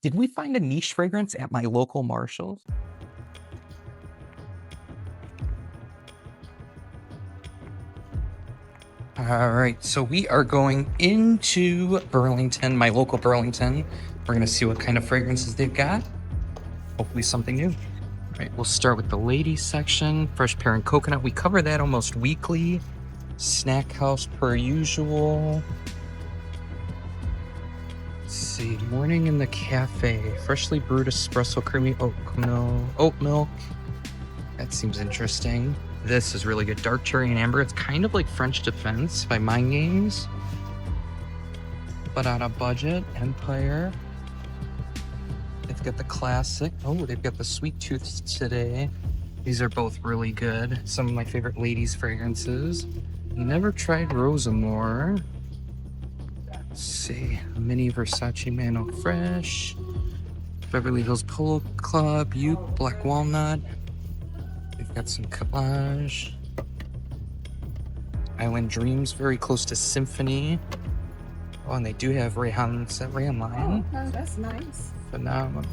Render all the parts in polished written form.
Did we find a niche fragrance at my local Marshalls? All right, so we are going into Burlington, my local Burlington. We're gonna see what kind of fragrances they've got. Hopefully something new. All right, we'll start with the ladies section. Fresh Pear and Coconut, we cover that almost weekly. Snack House per usual. Let's see, Morning in the Cafe. Freshly brewed espresso creamy oat milk. That seems interesting. This is really good. Dark Cherry and Amber. It's kind of like French Defense by Mind Games, but on a budget. Empire. They've got the classic. Oh, they've got the Sweet Tooth today. These are both really good. Some of my favorite ladies' fragrances. Never tried Rosamore. Let's see. Mini Versace Mano Fresh. Beverly Hills Polo Club. Uke Black Walnut. They've got some collage. Island Dreams, very close to Symphony. Oh, and they do have Rayhan's Rayon line. Oh, that's nice. Phenomenal.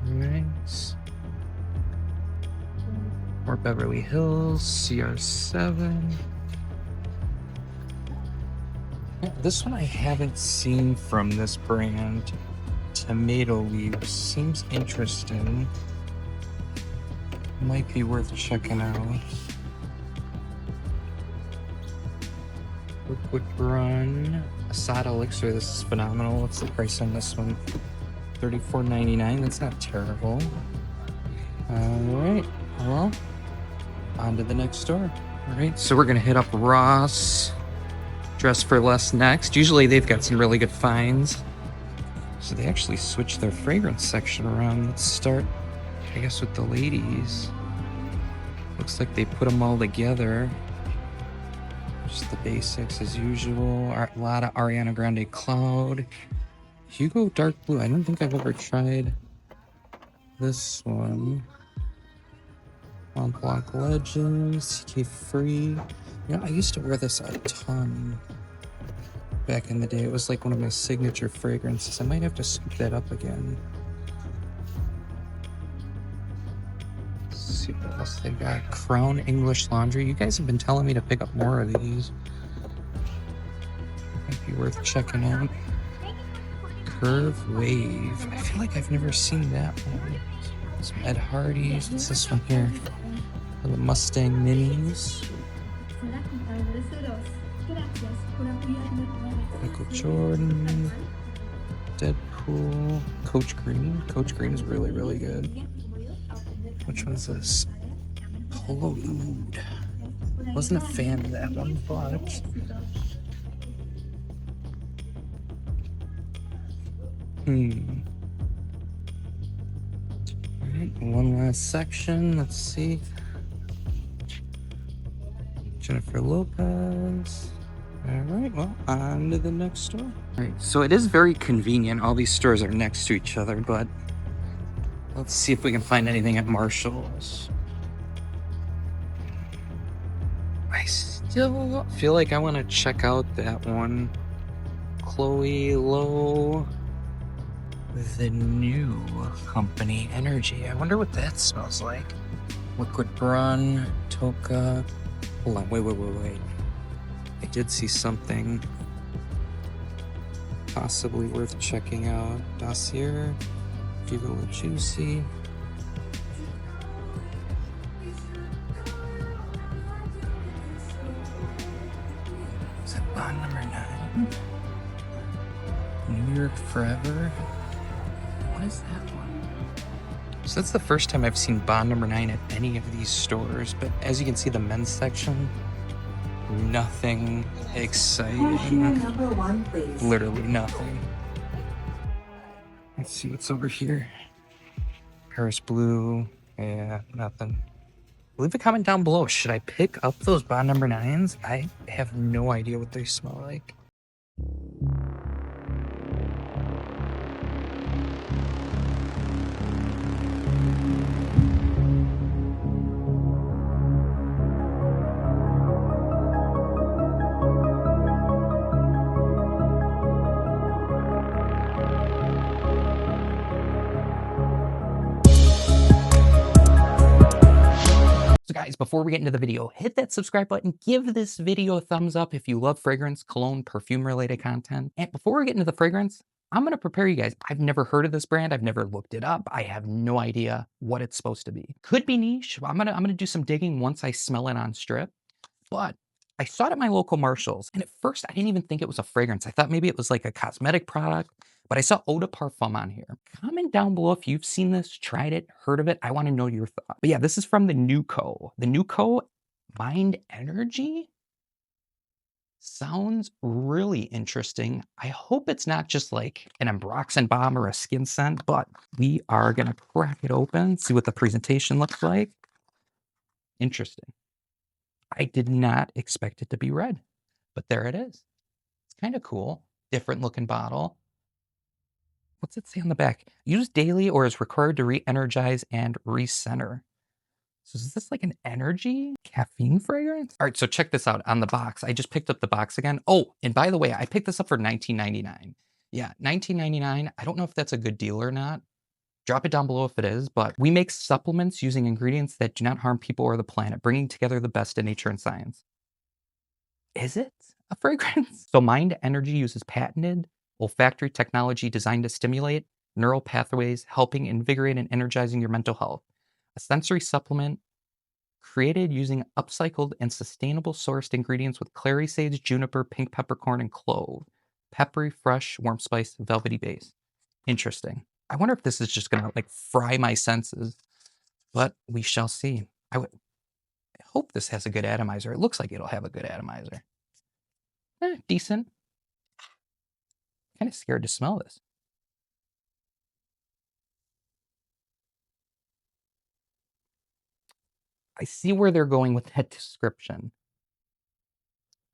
Nice. More Beverly Hills, CR7. This one I haven't seen from this brand. Tomato Leaves seems interesting. Might be worth checking out. Liquid Run, Assad Elixir. This is phenomenal. What's the price on this one? $34.99. That's not terrible. All right. Well, on to the next store. All right. So we're gonna hit up Ross. Dress for Less next. Usually they've got some really good finds. So they actually switched their fragrance section around. Let's start, I guess, with the ladies. Looks like they put them all together. Just the basics as usual. A lot of Ariana Grande Cloud. Hugo Dark Blue. I don't think I've ever tried this one. Mont Blanc Legends. CK Free. You know, I used to wear this a ton back in the day. It was like one of my signature fragrances. I might have to scoop that up again. Let's see what else they got. Crown English Laundry. You guys have been telling me to pick up more of these. Might be worth checking out. Curve Wave. I feel like I've never seen that one. Some Ed Hardy's. What's this one here? The Mustang Minis. Michael Jordan. Deadpool. Coach Green. Coach Green is really, really good. Which one's this? Polo Oud. Wasn't a fan of that one, but Alright, one last section. Let's see. Jennifer Lopez. Alright, well, on to the next store. Alright, so it is very convenient. All these stores are next to each other, but let's see if we can find anything at Marshall's. I still feel like I want to check out that one. Chloe Lowe. The Nue Co Mind Energy. I wonder what that smells like. Liquid Brun, Toka. Hold on, wait. I did see something possibly worth checking out. Dossier, Viva La Juicy. Is that bond number 9? New York Forever. What is that one? So that's the first time I've seen bond number 9 at any of these stores, but as you can see, the men's section, nothing exciting. Number 1, please. Literally nothing. Let's see what's over here. Paris Blue. Yeah, nothing. Leave a comment down below. Should I pick up those bond number 9s? I have no idea what they smell like. So guys, before we get into the video, hit that subscribe button, give this video a thumbs up if you love fragrance, cologne, perfume related content. And before we get into the fragrance, I'm gonna prepare you guys. I've never heard of this brand. I've never looked it up. I have no idea what it's supposed to be. Could be niche. I'm gonna do some digging once I smell it on strip. But I saw it at my local Marshalls, and at first I didn't even think it was a fragrance. I thought maybe it was like a cosmetic product, but I saw Eau de Parfum on here. Comment down below if you've seen this, tried it, heard of it. I want to know your thoughts. But yeah, this is from the Nue Co. The Nue Co Mind Energy sounds really interesting. I hope it's not just like an Ambroxan bomb or a skin scent, but we are gonna crack it open, see what the presentation looks like. Interesting. I did not expect it to be red, but there it is. It's kind of cool. Different looking bottle. What's it say on the back? Used daily or is required to re-energize and recenter. So is this like an energy caffeine fragrance? All right, so check this out on the box. I just picked up the box again. Oh, and by the way, I picked this up for $19.99. Yeah, $19.99. I don't know if that's a good deal or not. Drop it down below if it is, but we make supplements using ingredients that do not harm people or the planet, bringing together the best in nature and science. Is it a fragrance? So Mind Energy uses patented olfactory technology designed to stimulate neural pathways, helping invigorate and energizing your mental health. A sensory supplement created using upcycled and sustainable sourced ingredients with clary sage, juniper, pink peppercorn, and clove. Peppery, fresh, warm spice, velvety base. Interesting. I wonder if this is just gonna like fry my senses, but we shall see. I hope this has a good atomizer. It looks like it'll have a good atomizer. Decent. Kind of scared to smell this. I see where they're going with that description.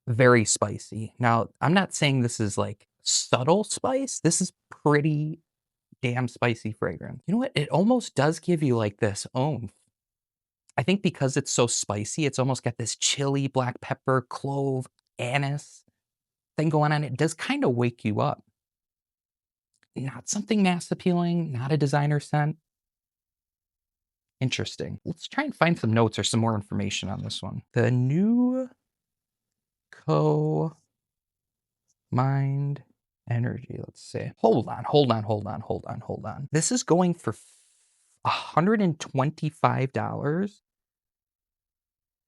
Very spicy. Now, I'm not saying this is like subtle spice. This is pretty damn spicy fragrance. You know what? It almost does give you like this oomph. I think because it's so spicy, it's almost got this chili, black pepper, clove, anise thing going on. It does kind of wake you up. Not something mass appealing, not a designer scent. Interesting. Let's try and find some notes or some more information on this one. The Nue Co Mind Energy. Let's see. Hold on. This is going for $125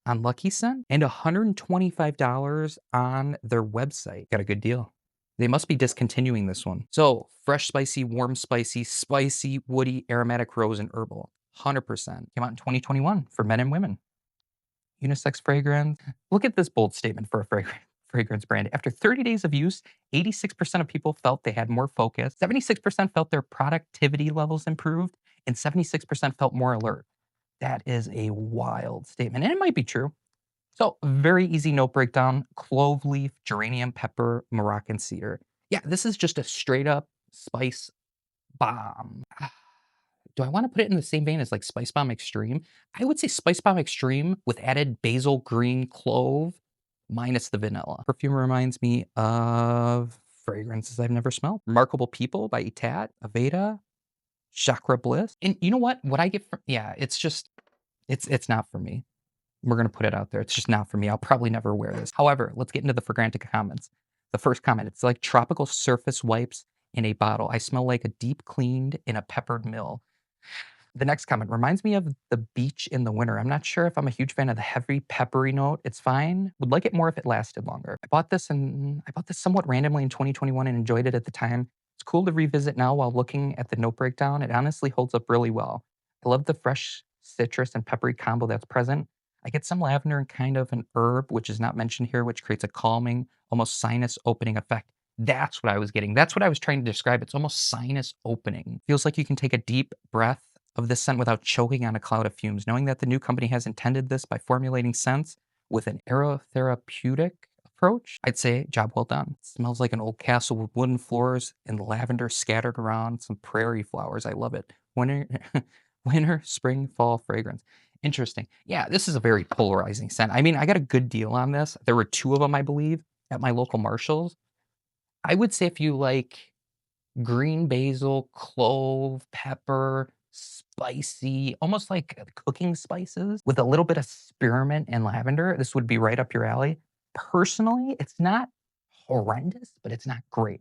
on Lucky Scent and $125 on their website. Got a good deal. They must be discontinuing this one. So fresh, spicy, warm, spicy, woody, aromatic, rose, and herbal. 100%. Came out in 2021 for men and women. Unisex fragrance. Look at this bold statement for a fragrance brand. After 30 days of use, 86% of people felt they had more focus, 76% felt their productivity levels improved, and 76% felt more alert. That is a wild statement, and it might be true. So very easy note breakdown: clove leaf, geranium pepper, Moroccan cedar. Yeah, this is just a straight up spice bomb. Do I want to put it in the same vein as like Spice Bomb Extreme? I would say Spice Bomb Extreme with added basil, green, clove, minus the vanilla. Perfume reminds me of fragrances I've never smelled. Remarkable People by Etat, Aveda, Chakra Bliss. And you know what? What I get from, yeah, it's just, it's not for me. We're going to put it out there. It's just not for me. I'll probably never wear this. However, let's get into the Fragrantica comments. The first comment, it's like tropical surface wipes in a bottle. I smell like a deep cleaned in a peppered mill. The next comment reminds me of the beach in the winter. I'm not sure if I'm a huge fan of the heavy peppery note. It's fine. Would like it more if it lasted longer. I bought this somewhat randomly in 2021 and enjoyed it at the time. It's cool to revisit now while looking at the note breakdown. It honestly holds up really well. I love the fresh citrus and peppery combo that's present. I get some lavender and kind of an herb, which is not mentioned here, which creates a calming, almost sinus opening effect. That's what I was getting. That's what I was trying to describe. It's almost sinus opening. Feels like you can take a deep breath of this scent without choking on a cloud of fumes, knowing that the new company has intended this by formulating scents with an aerotherapeutic approach. I'd say job well done. It smells like an old castle with wooden floors and lavender scattered around some prairie flowers. I love it. Winter, spring, fall fragrance. Interesting. Yeah, this is a very polarizing scent. I mean, I got a good deal on this. There were 2 of them, I believe, at my local Marshalls. I would say if you like green basil, clove, pepper, spicy, almost like cooking spices with a little bit of spearmint and lavender. This would be right up your alley. Personally, it's not horrendous, but it's not great.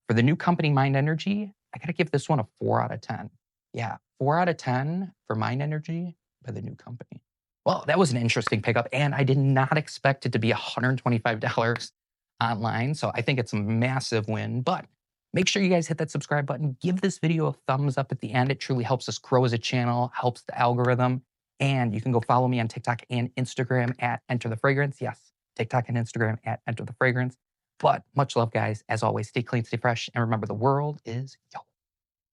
For the new company, Mind Energy, I gotta give this one a 4 out of 10. Yeah, 4 out of 10 for Mind Energy by the new company. Well, that was an interesting pickup, and I did not expect it to be $125 online, so I think it's a massive win, but make sure you guys hit that subscribe button. Give this video a thumbs up at the end. It truly helps us grow as a channel, helps the algorithm, and you can go follow me on TikTok and Instagram at EnterTheFragrance. Yes, TikTok and Instagram at EnterTheFragrance. But much love, guys. As always, stay clean, stay fresh, and remember the world is yours.